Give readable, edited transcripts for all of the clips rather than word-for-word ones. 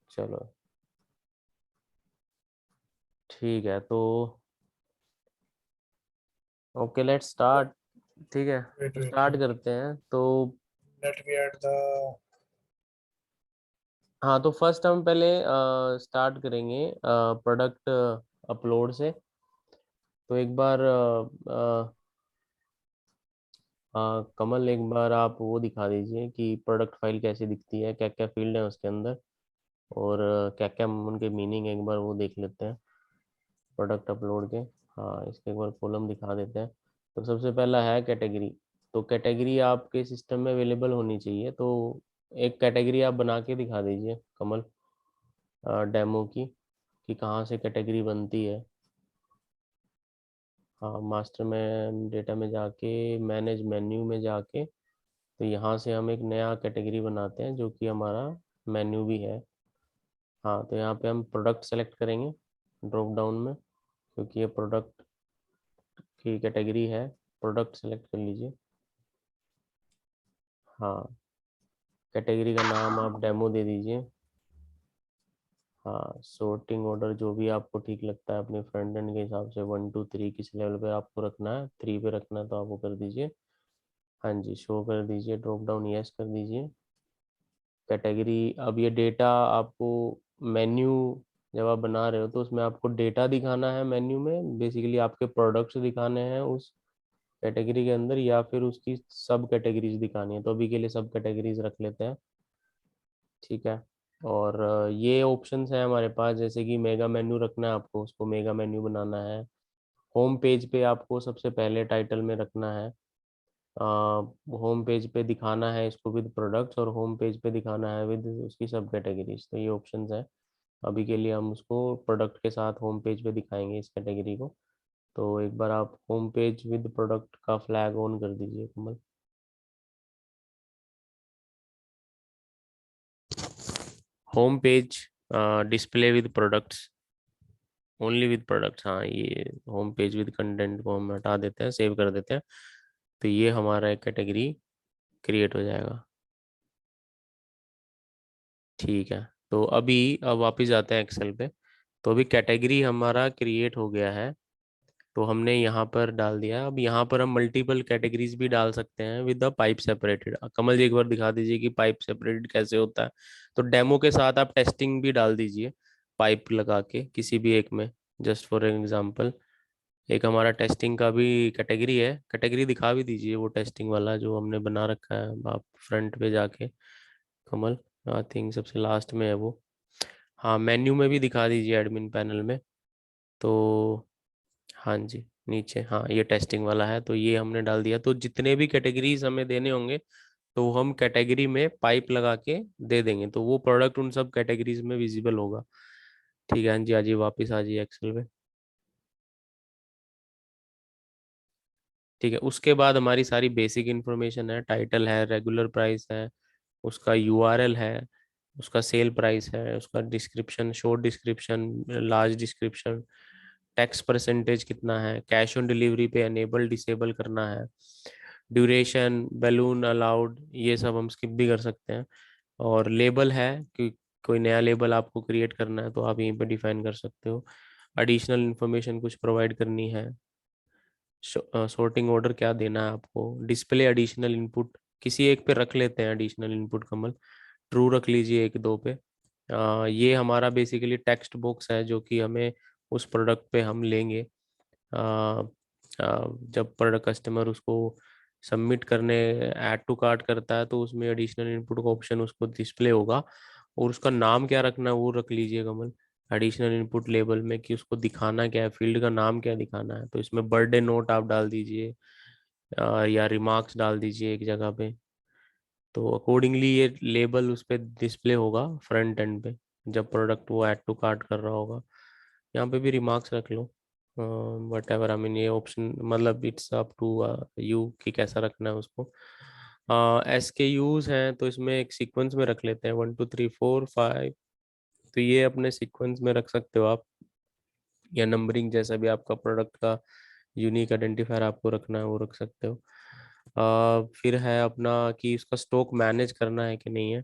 चलो ठीक है, तो ओके लेट्स स्टार्ट। ठीक है, वेट तो वेट स्टार्ट करते हैं। तो लेट मी ऐड द हाँ, तो फर्स्ट हम पहले स्टार्ट करेंगे प्रोडक्ट अपलोड से। तो एक बार कमल, एक बार आप वो दिखा दीजिए कि प्रोडक्ट फाइल कैसी दिखती है, क्या क्या फील्ड है उसके अंदर, और क्या क्या उनके मीनिंग, एक बार वो देख लेते हैं प्रोडक्ट अपलोड के। हाँ, इसके एक बार कॉलम दिखा देते हैं। तो सबसे पहला है कैटेगरी। तो कैटेगरी आपके सिस्टम में अवेलेबल होनी चाहिए। तो एक कैटेगरी आप बना के दिखा दीजिए कमल, डेमो की, कि कहाँ से कैटेगरी बनती है। हाँ, मास्टर में डेटा में जाके, मैनेज मेन्यू में जाके, तो यहाँ से हम एक नया कैटेगरी बनाते हैं जो कि हमारा मेन्यू भी है। हाँ, तो यहाँ पे हम प्रोडक्ट सेलेक्ट करेंगे ड्रॉप डाउन में, क्योंकि ये प्रोडक्ट की कैटेगरी है। प्रोडक्ट सेलेक्ट कर लीजिए। हाँ, कैटेगरी का नाम आप डेमो दे दीजिए। हाँ, sorting ऑर्डर जो भी आपको ठीक लगता है अपने फ्रंट एंड के हिसाब से, 1 2 3 किस लेवल पे आपको रखना है, 3 पे रखना है तो आप वो कर दीजिए। हाँ जी, शो कर दीजिए, ड्रॉप डाउन यस कर दीजिए। कैटेगरी, अब ये डेटा आपको मेन्यू जब आप बना रहे हो तो उसमें आपको डेटा दिखाना है, मेन्यू में बेसिकली आपके प्रोडक्ट्स दिखाने हैं उस कैटेगरी के अंदर, या फिर उसकी सब कैटेगरीज दिखानी है। तो अभी के लिए सब कैटेगरीज रख लेते हैं। ठीक है। और ये ऑप्शंस हैं हमारे पास, जैसे कि मेगा मेन्यू रखना है आपको, उसको मेगा मेन्यू बनाना है। होम पेज पे आपको सबसे पहले टाइटल में रखना है, होम पेज पे दिखाना है इसको विद प्रोडक्ट्स, और होम पेज पे दिखाना है विद उसकी सब कैटेगरीज। तो ये ऑप्शंस हैं। अभी के लिए हम उसको प्रोडक्ट के साथ होम पेज पे दिखाएंगे इस कैटेगरी को। तो एक बार आप होम पेज विद प्रोडक्ट का फ्लैग ऑन कर दीजिए Kamal. Home page display with products, only with products. हाँ, ये होम पेज विद कंटेंट को हम हटा देते हैं, सेव कर देते हैं। तो ये हमारा एक कैटेगरी क्रिएट हो जाएगा। ठीक है। तो अभी अब वापस जाते हैं एक्सेल पे। तो अभी कैटेगरी हमारा क्रिएट हो गया है, तो हमने यहाँ पर डाल दिया। अब यहाँ पर हम मल्टीपल कैटेगरीज भी डाल सकते हैं विद द पाइप सेपरेटेड। कमल जी एक बार दिखा दीजिए कि पाइप सेपरेटेड कैसे होता है। तो डेमो के साथ आप टेस्टिंग भी डाल दीजिए, पाइप लगा के किसी भी एक में। जस्ट फॉर एग्जांपल, एक हमारा टेस्टिंग का भी कैटेगरी है, कैटेगरी दिखा भी दीजिए वो टेस्टिंग वाला जो हमने बना रखा है। आप फ्रंट पे जाके कमल, आई थिंक सबसे लास्ट में है वो। हाँ, मेन्यू में भी दिखा दीजिए एडमिन पैनल में। तो हाँ जी, नीचे, हाँ ये टेस्टिंग वाला है, तो ये हमने डाल दिया। तो जितने भी कैटेगरीज हमें देने होंगे तो हम कैटेगरी में पाइप लगा के दे देंगे, तो वो प्रोडक्ट उन सब कैटेगरीज में विजिबल होगा। ठीक है, हाँ जी, आ जाइए वापस, आ जाइए एक्सेल पे। ठीक है, उसके बाद हमारी सारी बेसिक इन्फॉर्मेशन है, टाइटल है, रेगुलर प्राइस है, उसका यूआरएल है, उसका सेल प्राइस है, उसका description, short description, large description, tax percentage कितना है, कैश ऑन डिलीवरी पे अनेबल डिसेबल करना है, ड्यूरेशन, बैलून अलाउड, ये सब हम स्किप भी कर सकते हैं। और लेबल है कि कोई नया लेबल आपको क्रिएट करना है तो आप यहीं पे डिफाइन कर सकते हो। एडिशनल इन्फॉर्मेशन कुछ प्रोवाइड करनी है, सॉर्टिंग ऑर्डर क्या देना है आपको, डिस्प्ले एडिशनल इनपुट, किसी एक पे रख लेते हैं एडिशनल इनपुट कमल, ट्रू रख लीजिए एक दो पे। ये हमारा बेसिकली टेक्स्ट बॉक्स है जो कि हमें उस प्रोडक्ट पे हम लेंगे। जब प्रोडक्ट कस्टमर उसको सबमिट करने, ऐड टू कार्ट करता है, तो उसमें एडिशनल इनपुट का ऑप्शन उसको डिस्प्ले होगा। और उसका नाम क्या रखना है वो रख लीजिए कमल, एडिशनल इनपुट लेबल में, कि उसको दिखाना क्या है, फील्ड का नाम क्या दिखाना है। तो इसमें बर्थडे नोट आप डाल दीजिए, या रिमार्क्स डाल दीजिए एक जगह पे। तो अकॉर्डिंगली ये लेबल उस पर डिस्प्ले होगा फ्रंट एंड पे, जब प्रोडक्ट वो ऐड टू कार्ट कर रहा होगा। यहाँ पे भी रिमार्क्स रख लो, वट एवर, आई मीन ये ऑप्शन, मतलब इट्स अप टू यू कि कैसा रखना है उसको। एस के यूज हैं तो इसमें एक सीक्वेंस में रख लेते हैं, 1 2 3 4 5। तो ये अपने सीक्वेंस में रख सकते हो आप, या नंबरिंग, जैसा भी आपका प्रोडक्ट का यूनिक आइडेंटिफायर आपको रखना है वो रख सकते हो। फिर है अपना कि उसका स्टॉक मैनेज करना है कि नहीं है।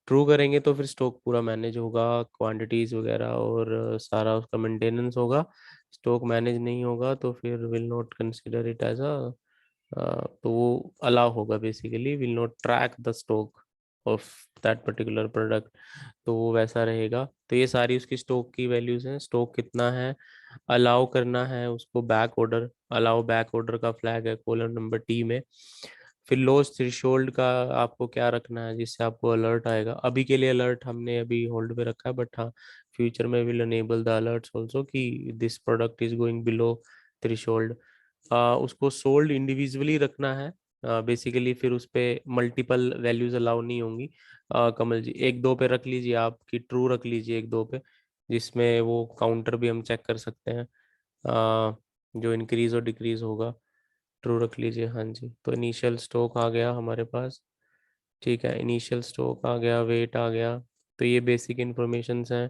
ट्रू करेंगे तो फिर स्टॉक पूरा मैनेज होगा, क्वांटिटीज वगैरह और सारा उसका मेंटेनेंस होगा। स्टॉक मैनेज नहीं होगा तो फिर will not consider it as a, तो वो अलाउ होगा, basically will not track the stock of that particular product, तो वो वैसा रहेगा। तो ये सारी उसकी स्टॉक की वैल्यूज हैं, स्टॉक कितना है, अलाउ करना है उसको back order, allow back order का फ्लैग है कॉलम नंबर टी में। फिर लॉस थ्रेशोल्ड का आपको क्या रखना है जिससे आपको अलर्ट आएगा, अभी के लिए अलर्ट हमने अभी होल्ड पे रखा है, बट हाँ फ्यूचर में will enable the alerts also कि this product is going below threshold. उसको सोल्ड इंडिविजुअली रखना है बेसिकली, फिर उस पे मल्टीपल वैल्यूज अलाउ नहीं होंगी। कमल जी एक दो पे रख लीजिए, आपकी ट्रू रख लीजिए एक दो पे, जिसमें वो काउंटर भी हम चेक कर सकते हैं जो इंक्रीज और डिक्रीज होगा। ट्रू रख लीजिए, हाँ जी। तो इनिशियल स्टॉक आ गया हमारे पास, ठीक है, इनिशियल स्टॉक आ गया, वेट आ गया। तो ये बेसिक इंफॉर्मेशंस हैं,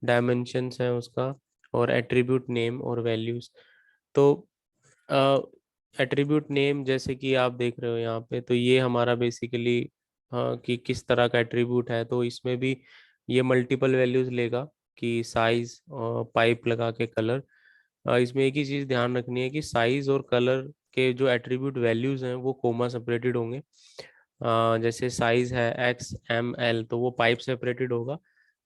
डायमेंशंस हैं उसका, और एट्रीब्यूट नेम और वैल्यूज। तो एट्रीब्यूट नेम जैसे कि आप देख रहे हो यहाँ पे, तो ये हमारा बेसिकली कि किस तरह का एट्रीब्यूट है, तो इसमें भी ये मल्टीपल वैल्यूज लेगा कि साइज, पाइप लगा के कलर। इसमें एक ही चीज़ ध्यान रखनी है कि साइज और कलर के जो एट्रीब्यूट वैल्यूज हैं वो कोमा सेपरेटेड होंगे। जैसे साइज है XML तो वो पाइप सेपरेटेड होगा,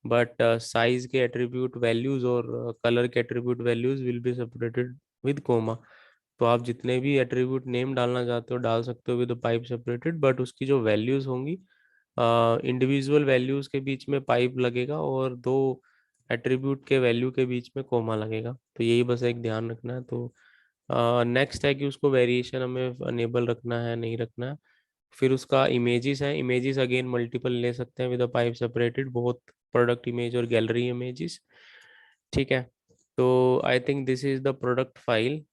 बट साइज के एट्रीब्यूट वैल्यूज और कलर के attribute values will be separated with comma. तो आप जितने भी एट्रीब्यूट नेम डालना चाहते हो डाल सकते हो विद पाइप सेपरेटेड, बट उसकी जो वैल्यूज होंगी इंडिविजुअल वैल्यूज के बीच में पाइप लगेगा और दो एट्रीब्यूट के वैल्यू के बीच में कोमा लगेगा। तो यही बस एक ध्यान रखना है। तो नेक्स्ट है कि उसको वेरिएशन हमें अनेबल रखना है नहीं रखना है। फिर उसका इमेजेस है, इमेजेस अगेन मल्टीपल ले सकते हैं विद अ पाइप सेपरेटेड, बहुत प्रोडक्ट इमेज और गैलरी इमेजेस, ठीक है। तो I think this is the product file.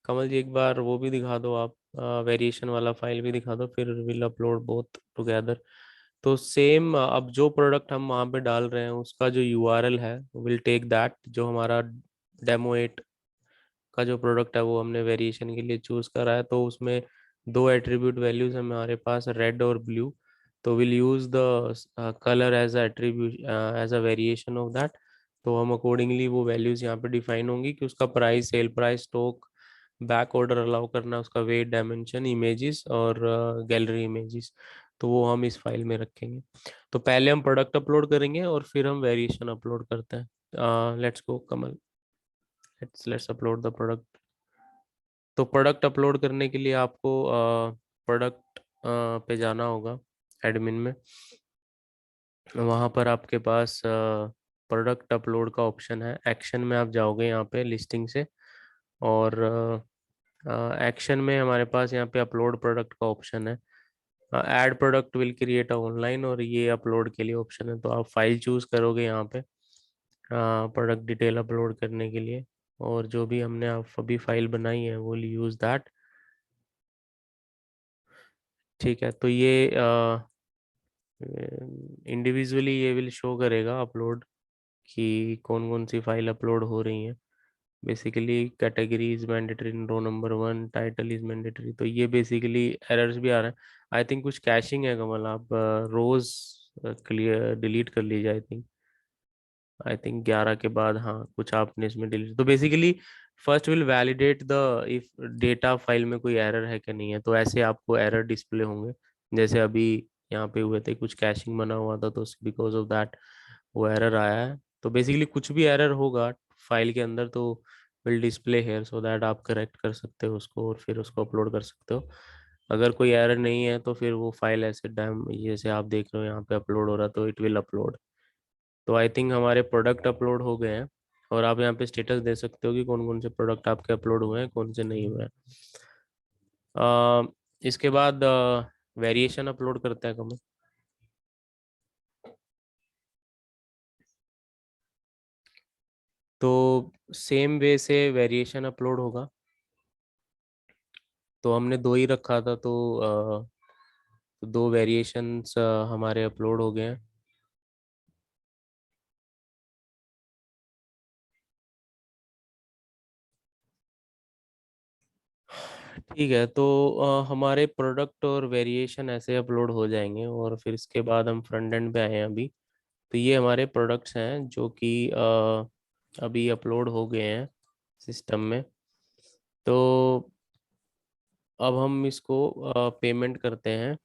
Kamal ji एक बार वो भी दिखा दो आप, वेरिएशन वाला फाइल भी दिखा दो, फिर विल अपलोड बोथ टुगेदर। तो सेम अब जो प्रोडक्ट हम वहाँ पे डाल रहे हैं उसका जो यूआरएल है, विल टेक दैट जो हमारा डेमो 8 का जो प्रोडक्ट है वो हमने वेरिएशन के लिए चूज करा है, तो उसमें दो एट्रीब्यूट वैल्यूज हैं हमारे पास, रेड और ब्लू। तो will use the colour as a attribute as a variation of that. तो हम अकॉर्डिंगली वो वैल्यूज यहाँ पे डिफाइन होंगी कि उसका price, sale price, stock, back order allow करना, उसका वेट, डायमेंशन, इमेजेस और गैलरी इमेजेस। तो वो हम इस फाइल में रखेंगे। तो पहले हम प्रोडक्ट अपलोड करेंगे और फिर हम वेरिएशन अपलोड करते हैं। Let's go Kamal, let's upload the product. तो प्रोडक्ट अपलोड करने के लिए आपको प्रोडक्ट पे जाना होगा एडमिन में। वहाँ पर आपके पास प्रोडक्ट अपलोड का ऑप्शन है, एक्शन में आप जाओगे यहाँ पे लिस्टिंग से, और एक्शन में हमारे पास यहाँ पे अपलोड प्रोडक्ट का ऑप्शन है। Add product will create online, और ये अपलोड के लिए ऑप्शन है। तो आप फाइल चूज करोगे यहाँ पे प्रोडक्ट डिटेल अपलोड करने के लिए, और जो भी हमने आप अभी फाइल बनाई है वो यूज दैट, ठीक है। तो ये इंडिविजुअली ये विल शो करेगा अपलोड कि कौन कौन सी फाइल अपलोड हो रही हैं। Basically category is mandatory, row number 1, title is mandatory. तो ये बेसिकली एरर्स भी आ रहे हैं। आई थिंक कुछ कैशिंग है कमल, आप रोज क्लियर डिलीट कर लीजिए। आई थिंक 11 के बाद, हाँ कुछ आपने इसमें डिलीट, तो basically first will validate the if data file में कोई एरर है कि नहीं है, तो ऐसे आपको एरर डिस्प्ले होंगे। जैसे अभी यहाँ पे हुए थे, कुछ कैशिंग बना हुआ था तो बिकॉज ऑफ दैट वो एरर आया है। तो बेसिकली कुछ भी एरर होगा फाइल के अंदर तो will display here, so that आप करेक्ट कर सकते हो उसको और फिर उसको अपलोड कर सकते हो। अगर कोई एरर नहीं है तो फिर वो फाइल ऐसे डैम, जैसे आप देख रहे हो यहाँ पे अपलोड हो रहा, तो इट विल अपलोड। तो आई थिंक हमारे प्रोडक्ट अपलोड हो गए हैं, और आप यहाँ पे स्टेटस दे सकते हो कि कौन कौन से प्रोडक्ट आपके अपलोड हुए हैं, कौन से नहीं हुए हैं। इसके बाद वेरिएशन अपलोड करते हैं कमल। तो सेम वे से वेरिएशन अपलोड होगा। तो हमने दो ही रखा था, तो दो वेरिएशंस हमारे अपलोड हो गए हैं। ठीक है, तो हमारे प्रोडक्ट और वेरिएशन ऐसे अपलोड हो जाएंगे और फिर इसके बाद हम फ्रंट एंड पे आए हैं अभी। तो ये हमारे प्रोडक्ट्स हैं जो कि अभी अपलोड हो गए हैं सिस्टम में। तो अब हम इसको पेमेंट करते हैं।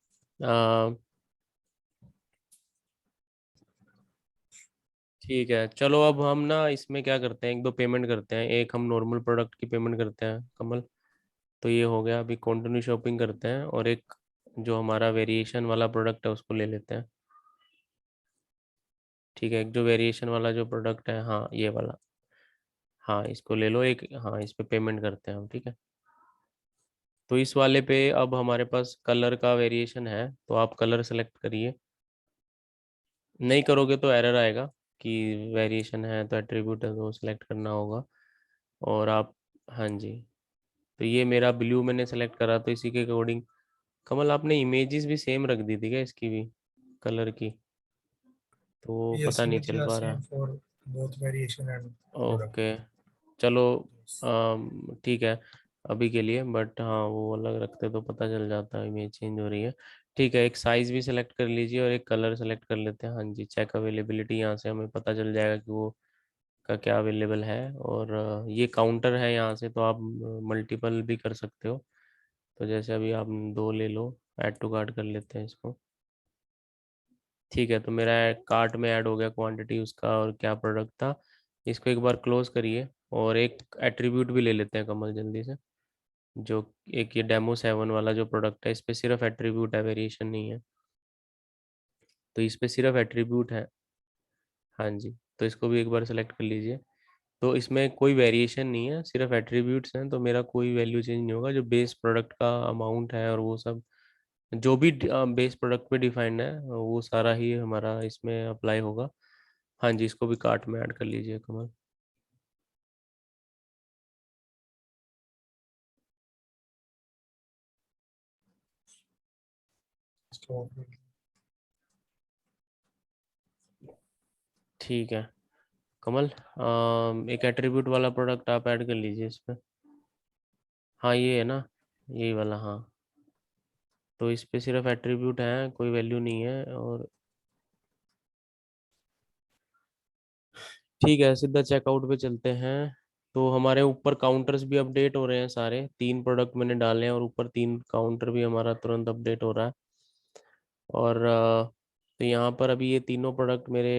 ठीक है, चलो अब हम ना इसमें क्या करते हैं, एक दो पेमेंट करते हैं। एक हम नॉर्मल प्रोडक्ट की पेमेंट करते हैं कमल। तो ये हो गया, अभी कंटिन्यू शॉपिंग करते हैं और एक जो हमारा वेरिएशन वाला प्रोडक्ट है उसको ले लेते हैं। ठीक है, एक जो वेरिएशन वाला जो प्रोडक्ट है, हाँ ये वाला, हाँ इसको ले लो एक। हाँ इस पे पेमेंट करते हैं हम, ठीक है। तो इस वाले पे अब हमारे पास कलर का वेरिएशन है, तो आप कलर सेलेक्ट करिए। नहीं करोगे तो एरर आएगा कि वेरिएशन है तो एट्रीब्यूट है तो सेलेक्ट करना होगा। और आप, हाँ जी, तो ये मेरा ब्लू मैंने सेलेक्ट करा, तो इसी के अकॉर्डिंग। कमल आपने इमेजेस भी सेम रख दी थी क्या इसकी भी, कलर की? तो वो Yes, पता नहीं images चल are पा same रहा। for both variation and product. Okay, चलो, Yes. ठीक है अभी के लिए, बट हाँ वो अलग रखते तो पता चल जाता इमेज चेंज हो रही है। ठीक है, एक साइज भी सिलेक्ट कर लीजिए और एक कलर सेलेक्ट कर लेते हैं। हाँ जी, चेक अवेलेबिलिटी, यहाँ से हमें पता चल जाएगा कि वो का क्या अवेलेबल है। और ये काउंटर है, यहाँ से तो आप मल्टीपल भी कर सकते हो। तो जैसे अभी आप दो ले लो, ऐड टू कार्ट कर लेते हैं इसको। ठीक है, तो मेरा कार्ट में ऐड हो गया क्वांटिटी उसका और क्या प्रोडक्ट था। इसको एक बार क्लोज करिए और एक एट्रीब्यूट भी ले लेते हैं कमल जल्दी से। जो एक ये डेमो 7 वाला जो प्रोडक्ट है, इस पे सिर्फ एट्रीब्यूट है, वेरिएशन नहीं है। तो इस पे सिर्फ एट्रीब्यूट है। हाँ जी, तो इसको भी एक बार सेलेक्ट कर लीजिए। तो इसमें कोई वेरिएशन नहीं है, सिर्फ एट्रीब्यूट्स हैं, तो मेरा कोई वैल्यू चेंज नहीं होगा। जो बेस प्रोडक्ट का अमाउंट है और वो सब जो भी बेस प्रोडक्ट पे डिफाइंड है वो सारा ही हमारा इसमें अप्लाई होगा। हाँ जी, इसको भी कार्ट में ऐड कर लीजिए कमल। So ठीक है कमल, एक एट्रीब्यूट वाला प्रोडक्ट आप ऐड कर लीजिए इस पे। हाँ ये है ना, यही वाला, हाँ। तो इस पे सिर्फ एट्रीब्यूट है, कोई वैल्यू नहीं है। और ठीक है, सीधा चेकआउट पे चलते हैं। तो हमारे ऊपर काउंटर्स भी अपडेट हो रहे हैं, सारे 3 प्रोडक्ट मैंने डाले हैं और ऊपर 3 काउंटर भी हमारा तुरंत अपडेट हो रहा है। और तो यहाँ पर अभी ये तीनों प्रोडक्ट मेरे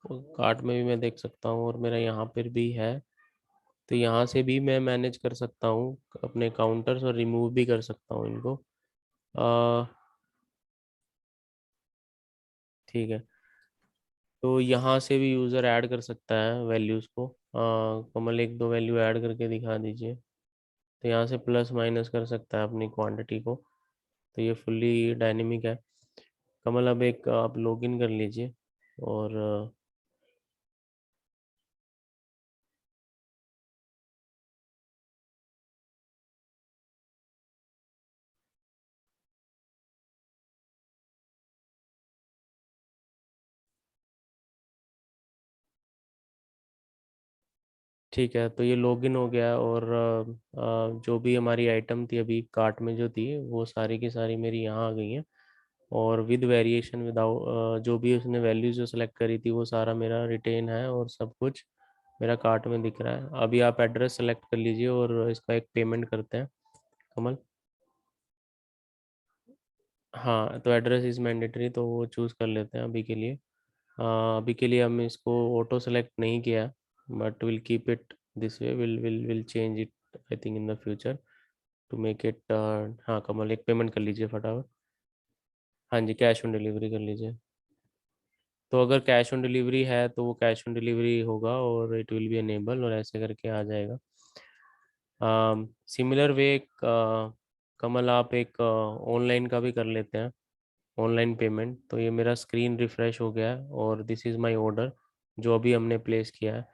कार्ट में भी मैं देख सकता हूँ और मेरा यहाँ पर भी है। तो यहाँ से भी मैं मैनेज कर सकता हूँ अपने काउंटर्स और रिमूव भी कर सकता हूँ इनको। अ, ठीक है, तो यहाँ से भी यूज़र ऐड कर सकता है वैल्यूज़ को। कमल एक दो वैल्यू ऐड करके दिखा दीजिए। तो यहाँ से प्लस माइनस कर सकता है अपनी क्वांटिटी को। तो ये फुल्ली डायनेमिक है। कमल अब एक आप लॉगिन कर लीजिए। और ठीक है, तो ये लॉगिन हो गया और जो भी हमारी आइटम थी अभी कार्ट में जो थी वो सारी की सारी मेरी यहाँ आ गई हैं। और विद वेरिएशन विदाउट जो भी उसने वैल्यूज जो सेलेक्ट करी थी वो सारा मेरा रिटेन है और सब कुछ मेरा कार्ट में दिख रहा है। अभी आप एड्रेस सेलेक्ट कर लीजिए और इसका एक पेमेंट करते हैं कमल। हाँ, तो एड्रेस इज़ मैंडेटरी, तो वो चूज़ कर लेते हैं अभी के लिए। अभी के लिए हम इसको ऑटो सेलेक्ट नहीं किया, but will keep it this way, will change it I think in the future to make it. हाँ कमल, एक पेमेंट कर लीजिए फटाफट। हाँ जी, कैश ऑन डिलीवरी कर लीजिए। तो अगर कैश ऑन डिलीवरी है तो वो कैश ऑन डिलीवरी होगा और इट विल बी अनेबल और ऐसे करके आ जाएगा। सिमिलर वे कमल आप एक ऑनलाइन का भी कर लेते हैं, ऑनलाइन पेमेंट। तो ये मेरा स्क्रीन रिफ्रेश हो गया है और दिस इज़ माय ऑर्डर जो अभी हमने प्लेस किया है।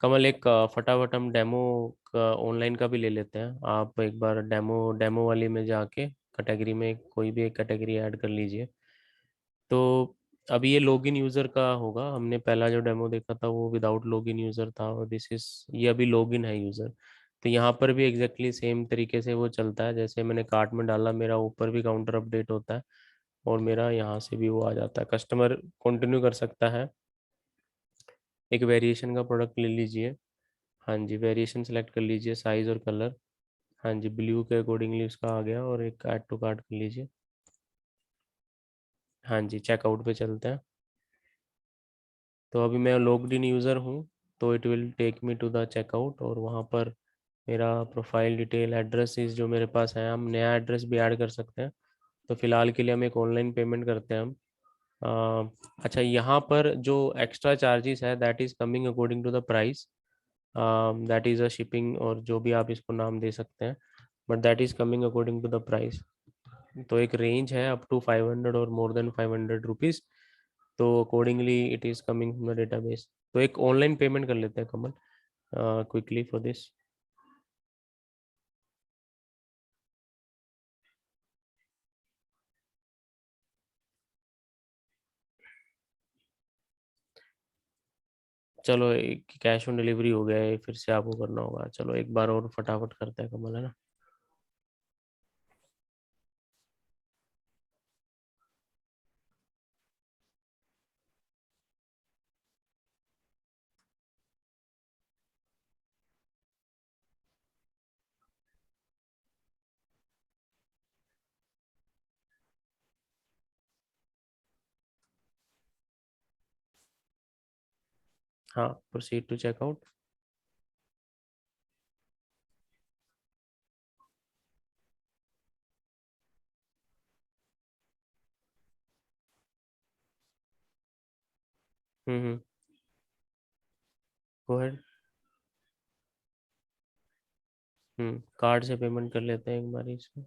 कमल एक फटाफट हम डेमो का ऑनलाइन का भी ले लेते हैं। आप एक बार डेमो डेमो वाली में जाके कैटेगरी में कोई भी एक कैटेगरी ऐड कर लीजिए। तो अभी ये लॉगिन यूज़र का होगा, हमने पहला जो डेमो देखा था वो विदाउट लॉगिन यूज़र था और दिस इज ये अभी लॉगिन है यूज़र। तो यहाँ पर भी एग्जैक्टली सेम तरीके से वो चलता है, जैसे मैंने कार्ट में डाला मेरा ऊपर भी काउंटर अपडेट होता है और मेरा यहाँ से भी वो आ जाता है। कस्टमर कंटिन्यू कर सकता है। एक वेरिएशन का प्रोडक्ट ले लीजिए। हाँ जी, वेरिएशन सेलेक्ट कर लीजिए, साइज और कलर। हाँ जी, ब्लू के अकॉर्डिंगली उसका आ गया, और एक ऐड टू कार्ट कर लीजिए। हाँ जी, चेकआउट पे चलते हैं। तो अभी मैं लॉग्ड इन यूज़र हूँ, तो it will take me to the checkout, और वहाँ पर मेरा प्रोफाइल डिटेल, एड्रेस इस जो मेरे पास है, हम नया एड्रेस भी ऐड कर सकते हैं। तो फिलहाल के लिए हम एक ऑनलाइन पेमेंट करते हैं हम। अच्छा, यहाँ पर जो एक्स्ट्रा चार्जेस है that is coming according to the price, that is a shipping, और जो भी आप इसको नाम दे सकते हैं, but that is coming according to the price. तो एक रेंज है अप टू 500 और मोर देन 500 रुपीज़। तो accordingly it is coming from the database. तो एक ऑनलाइन पेमेंट कर लेते हैं कमल, क्विकली फॉर दिस। चलो, एक कैश ऑन डिलीवरी हो गया है, फिर से आपको करना होगा। चलो एक बार और फटाफट करते हैं कमल, है ना। हाँ, proceed to checkout. Hmm. Go ahead. Card से पेमेंट कर लेते हैं एक बार इसमें।